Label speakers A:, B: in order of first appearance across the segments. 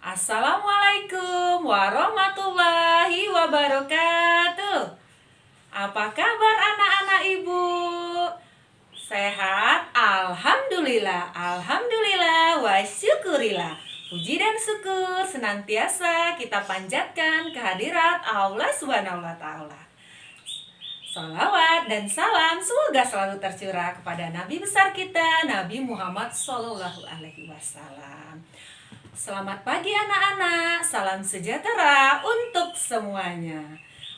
A: Assalamualaikum warahmatullahi wabarakatuh. Apa kabar anak-anak ibu? Sehat? Alhamdulillah, alhamdulillah, wa syukurillah. Puji dan syukur senantiasa kita panjatkan kehadirat Allah Subhanahu wa Ta'ala. Salawat dan salam semoga selalu tercurah kepada Nabi besar kita, Nabi Muhammad Sallallahu Alaihi Wasallam. Selamat pagi anak-anak, salam sejahtera untuk semuanya.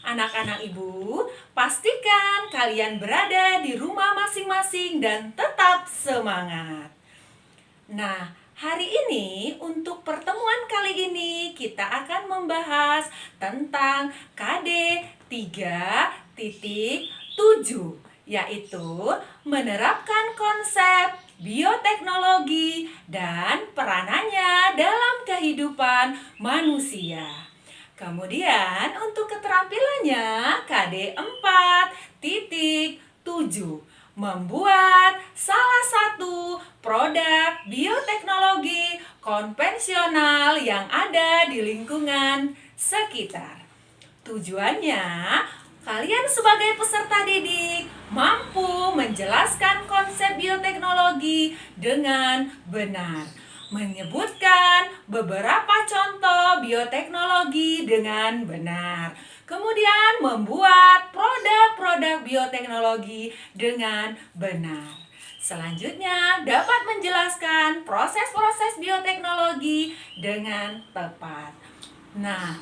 A: Anak-anak ibu, pastikan kalian berada di rumah masing-masing dan tetap semangat. Nah, hari ini untuk pertemuan kali ini kita akan membahas tentang KD 3.7, yaitu menerapkan konsep bioteknologi dan peranannya dalam kehidupan manusia. Kemudian untuk keterampilannya KD 4.7, membuat salah satu produk bioteknologi konvensional yang ada di lingkungan sekitar. Tujuannya, kalian sebagai peserta didik mampu menjelaskan konsep bioteknologi dengan benar, menyebutkan beberapa contoh bioteknologi dengan benar, kemudian membuat produk-produk bioteknologi dengan benar. Selanjutnya, dapat menjelaskan proses-proses bioteknologi dengan tepat. Nah,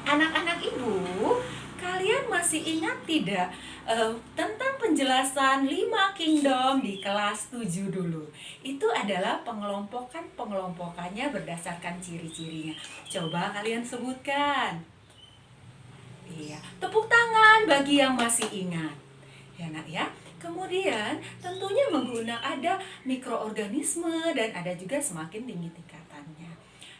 A: anak-anak ibu, kalian masih ingat tidak tentang penjelasan 5 kingdom di kelas 7 dulu? Itu adalah pengelompokannya berdasarkan ciri-cirinya. Coba kalian sebutkan. Iya, tepuk tangan bagi yang masih ingat. Ya nak ya. Kemudian tentunya ada mikroorganisme dan ada juga semakin tinggi tingkatannya.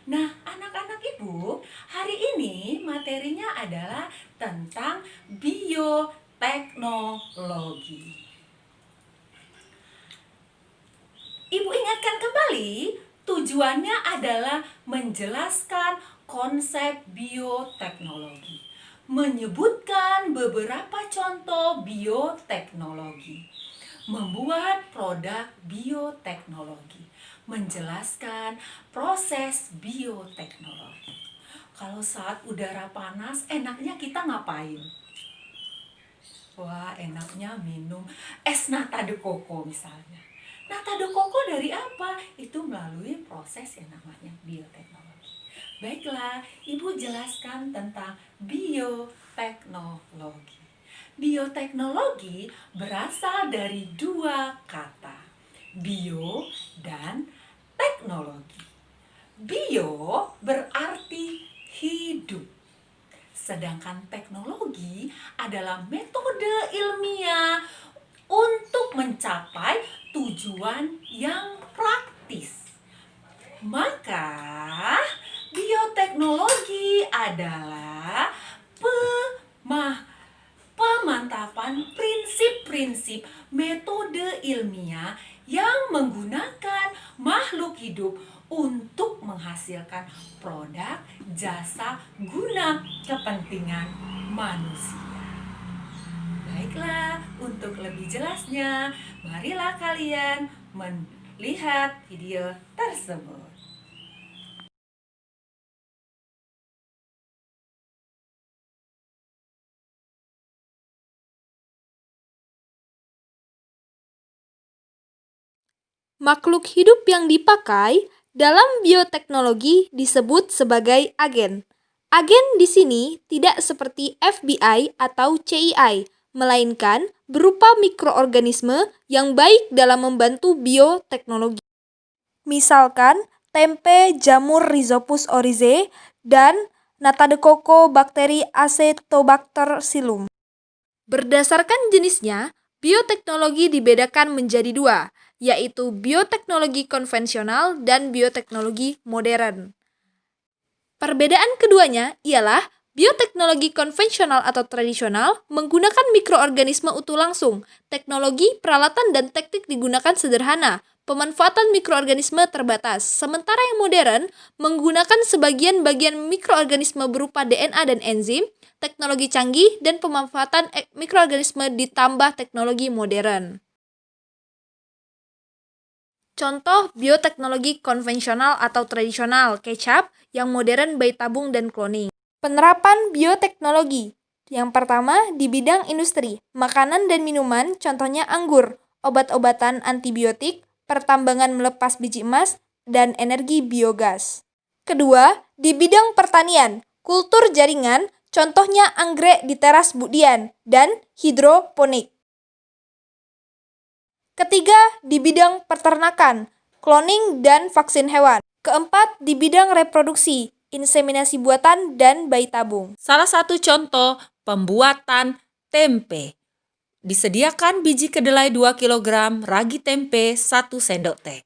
A: Nah, anak-anak ibu, hari ini materinya adalah tentang bioteknologi. Ibu ingatkan kembali, tujuannya adalah menjelaskan konsep bioteknologi, menyebutkan beberapa contoh bioteknologi, membuat produk bioteknologi, menjelaskan proses bioteknologi. Kalau saat udara panas, enaknya kita ngapain? Wah, enaknya minum es nata de coco misalnya. Nata de coco dari apa? Itu melalui proses yang namanya bioteknologi. Baiklah, Ibu jelaskan tentang bioteknologi. Bioteknologi berasal dari 2 kata, bio dan teknologi. Bio berarti hidup, sedangkan teknologi adalah metode ilmiah untuk mencapai tujuan yang praktis. Maka bioteknologi adalah pemantapan prinsip-prinsip metode ilmiah yang menggunakan makhluk hidup untuk menghasilkan produk jasa guna kepentingan manusia. Baiklah, untuk lebih jelasnya, marilah kalian melihat video tersebut.
B: Makhluk hidup yang dipakai dalam bioteknologi disebut sebagai agen. Agen di sini tidak seperti FBI atau CII, melainkan berupa mikroorganisme yang baik dalam membantu bioteknologi. Misalkan tempe jamur Rhizopus oryzae dan nata de coco bakteri Acetobacter psillum. Berdasarkan jenisnya, bioteknologi dibedakan menjadi 2, yaitu bioteknologi konvensional dan bioteknologi modern. Perbedaan keduanya ialah Bioteknologi konvensional atau tradisional menggunakan mikroorganisme utuh langsung. Teknologi, peralatan, dan teknik digunakan sederhana. Pemanfaatan mikroorganisme terbatas. Sementara yang modern menggunakan sebagian bagian mikroorganisme berupa DNA dan enzim, teknologi canggih, dan pemanfaatan mikroorganisme ditambah teknologi modern. Contoh bioteknologi konvensional atau tradisional, kecap, yang modern bayi tabung dan cloning. Penerapan bioteknologi. Yang pertama, di bidang industri, makanan dan minuman, contohnya anggur, obat-obatan antibiotik, pertambangan melepas biji emas, dan energi biogas. Kedua, di bidang pertanian, kultur jaringan, contohnya anggrek di teras Budian, dan hidroponik. Ketiga, di bidang peternakan, cloning dan vaksin hewan. Keempat, di bidang reproduksi, inseminasi buatan dan bayi tabung.
A: Salah satu contoh pembuatan tempe. Disediakan biji kedelai 2 kg, ragi tempe 1 sendok teh.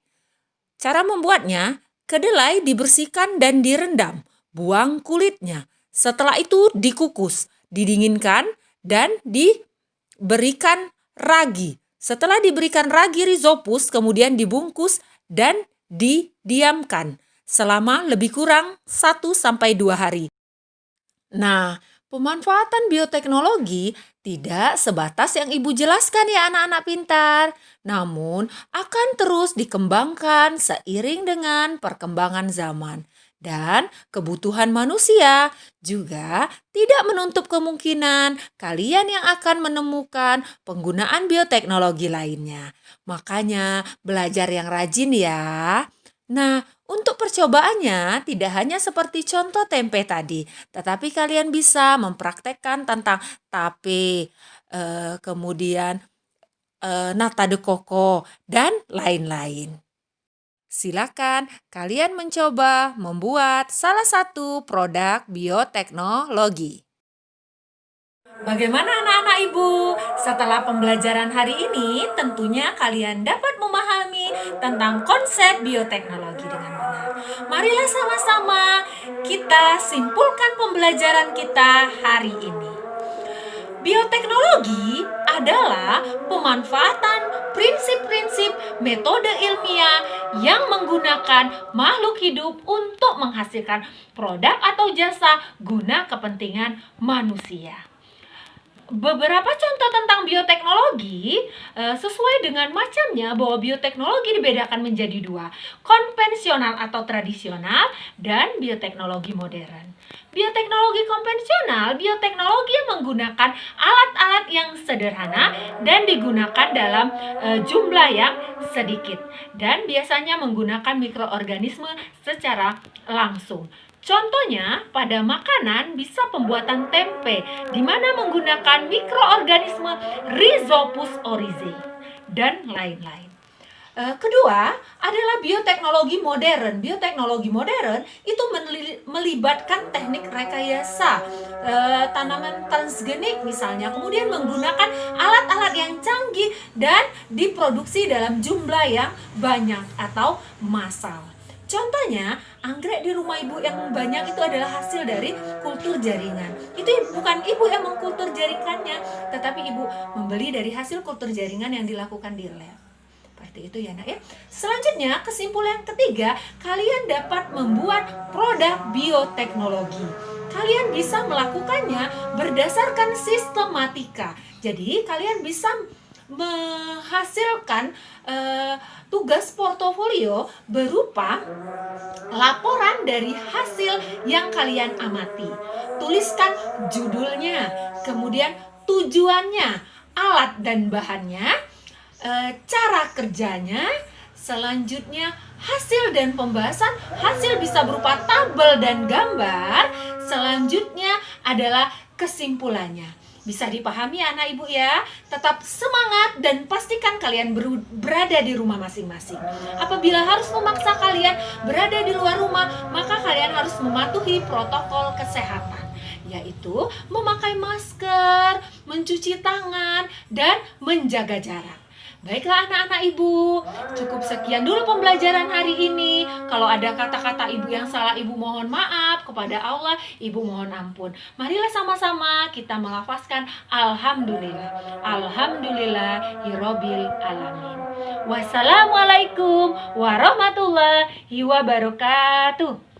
A: Cara membuatnya, kedelai dibersihkan dan direndam, buang kulitnya. Setelah itu dikukus, didinginkan, dan diberikan ragi. Setelah diberikan ragi rhizopus, kemudian dibungkus dan didiamkan selama lebih kurang 1-2 hari. Nah, pemanfaatan bioteknologi tidak sebatas yang Ibu jelaskan ya anak-anak pintar, namun akan terus dikembangkan seiring dengan perkembangan zaman. Dan kebutuhan manusia juga tidak menutup kemungkinan kalian yang akan menemukan penggunaan bioteknologi lainnya. Makanya belajar yang rajin ya. Nah, untuk percobaannya tidak hanya seperti contoh tempe tadi, tetapi kalian bisa mempraktekkan tentang tape, kemudian nata de coco, dan lain-lain. Silakan kalian mencoba membuat salah satu produk bioteknologi. Bagaimana anak-anak Ibu? Setelah pembelajaran hari ini, tentunya kalian dapat memahami tentang konsep bioteknologi dengan benar. Marilah sama-sama kita simpulkan pembelajaran kita hari ini. Bioteknologi adalah pemanfaatan prinsip-prinsip metode ilmiah yang menggunakan makhluk hidup untuk menghasilkan produk atau jasa guna kepentingan manusia. Beberapa contoh tentang bioteknologi sesuai dengan macamnya bahwa bioteknologi dibedakan menjadi 2, konvensional atau tradisional dan bioteknologi modern. Bioteknologi konvensional, bioteknologi yang menggunakan alat-alat yang sederhana dan digunakan dalam jumlah yang sedikit dan biasanya menggunakan mikroorganisme secara langsung. Contohnya, pada makanan bisa pembuatan tempe, di mana menggunakan mikroorganisme Rhizopus oryzae, dan lain-lain. Kedua adalah bioteknologi modern. Bioteknologi modern itu melibatkan teknik rekayasa tanaman transgenik misalnya, kemudian menggunakan alat-alat yang canggih dan diproduksi dalam jumlah yang banyak atau massal. Contohnya, anggrek di rumah Ibu yang banyak itu adalah hasil dari kultur jaringan. Itu bukan Ibu yang mengkultur jaringannya, tetapi Ibu membeli dari hasil kultur jaringan yang dilakukan di lab. Seperti itu ya nak ya. Selanjutnya, kesimpulan yang ketiga, kalian dapat membuat produk bioteknologi. Kalian bisa melakukannya berdasarkan sistematika. Jadi, kalian bisa menghasilkan tugas portofolio berupa laporan dari hasil yang kalian amati. Tuliskan judulnya, kemudian tujuannya, alat dan bahannya, cara kerjanya, selanjutnya hasil dan pembahasan. Hasil bisa berupa tabel dan gambar. Selanjutnya adalah kesimpulannya. Bisa dipahami ya anak Ibu ya. Tetap semangat dan pastikan kalian berada di rumah masing-masing. Apabila harus memaksa kalian berada di luar rumah, maka kalian harus mematuhi protokol kesehatan, yaitu memakai masker, mencuci tangan, dan menjaga jarak. Baiklah anak-anak ibu, cukup sekian dulu pembelajaran hari ini. Kalau ada kata-kata ibu yang salah, ibu mohon maaf kepada Allah, ibu mohon ampun. Marilah sama-sama kita melafazkan Alhamdulillah. Alhamdulillahirabbil alamin. Wassalamualaikum warahmatullahi wabarakatuh.